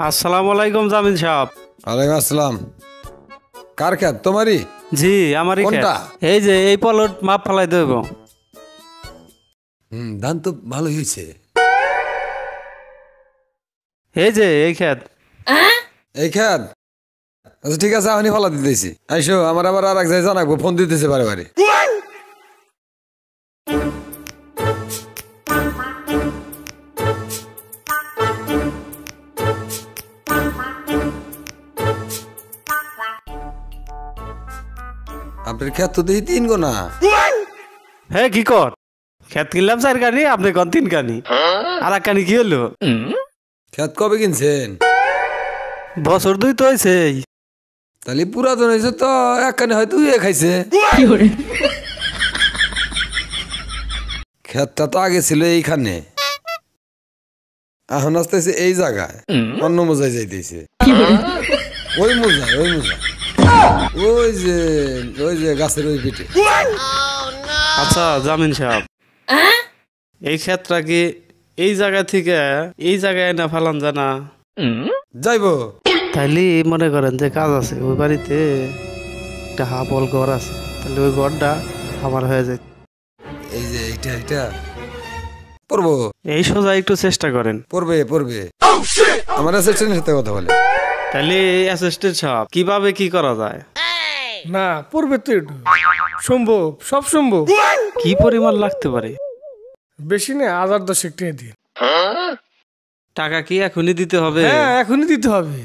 আসসালামু আলাইকুম জামিল সাহেব। ওয়ালাইকুম আসসালাম। কার খেত তোমারই? জি আমারই খেত। কোনটা? এই যে এই পলট মাপ ফেলাই দেব। ধান তো ভালো হয়েছে। এই যে এই খেত। এই খেত? আচ্ছা ঠিক আছে, আমি ফলা দিতেছি। আইসো, আমার আবার আর এক জায়গায় জানাবো, ফোন দিতেছে বারে বারে। আপনার খেত তো দেখি 3 গোনা। হ্যাঁ কি কর, খেত কিনলাম 4 কানি, আপনি কোন 3 কানি, আর এক কানি কি হলো? খেত কবে কিনছেন? বছর 2 তো হয়েছে। তাহলে পুরাতন হয়েছে তো, এক কানি হয়তো খাইছে। খেতটা তো আগে ছিল এইখানে, এখন আসতেছে এই জায়গায়, অন্য মোজায় যাইতেছে। ওই মোজায় ওই যে গাছের ওই পিঠে। আচ্ছা জামিন সাহেব, এই ক্ষেতটা কি এই জায়গা থেকে এই জায়গায় না ফেলান জানা যাইবো? তাইলে মনে করেন যে কাজ আছে, ওই বাড়িতে একটা হাফল ঘর আছে, তাহলে ওই ঘরটা আমার হয়ে যায়। এই যে এইটা পড়বো। এই সোজা একটু চেষ্টা করেন। পড়বে আমার অ্যাসিস্ট্যান্টের সাথে কথা বলে। তাহলে অ্যাসিস্ট্যান্ট সাহেব কিভাবে কি করা যায়? না পড়বে তো, একটু সম্ভব, সব সম্ভব। কি পরিমাণ লাগতে পারে? বেশি না, 1010 টাকা দিন। টাকা কি এখনই দিতে হবে? হ্যাঁ এখনই দিতে হবে।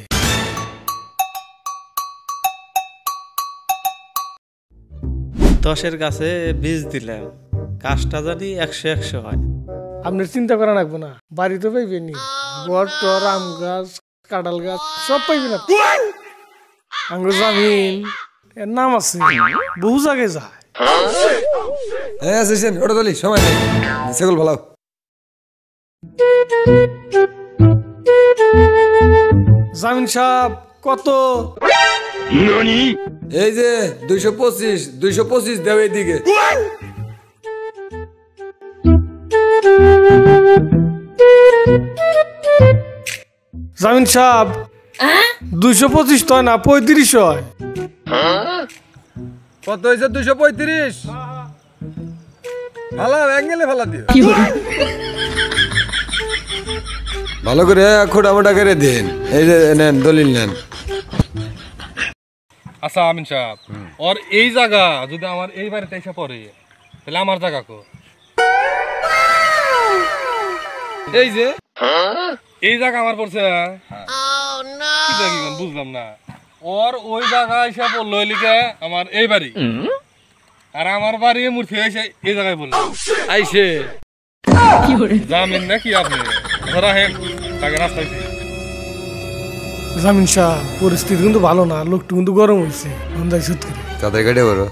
দশের কাছে 20 দিলাম, কাজটা জানি 100 হয়। আপনার চিন্তা করা লাগবে না, বাড়িতে পাইবেন গড় টর, আম গাছ, কাঁঠাল গাছ সব পাইবেন। আঙ্গুর জামিন এর নাম আছে, বহু জায়গায় যায়। অ্যাসিস্ট্যান্ট ওটা দলি, সময় নেই, সেগুলো ভালো। জামিন সাহেব কত? এই যে 225 দেও এইদিকে। জামিন সাহেব 225 তো হয় না, 35 হয়। কত হয়েছে? 235। ভালো অ্যাঙ্গেলে ফেলা দিও, ভালো করে খোটামোটা করে দিন। এই যে নেন, দলিল নেন। আচ্ছা আমিন সাহেব, और এই জায়গা যদি আমার এই বাড়িতে এসে পড়ে, তাহলে আমার জায়গা কো? এই যে এই জায়গা আমার পড়ছে, কি জায়গা বুঝলাম না। और ওই জায়গা এসে পড়লো লিখে আমার এই বাড়ি, আর আমার বাড়ি মূর্তি এসে এই জায়গায় বললো আইসে জামিন নাকি আপনি ধরা হেন তাকে রাস্তায়। জামিন সাহেব পরিস্থিতি কিন্তু ভালো না, লোকটা কিন্তু গরম হয়েছে। তাদের গাড়ি বড়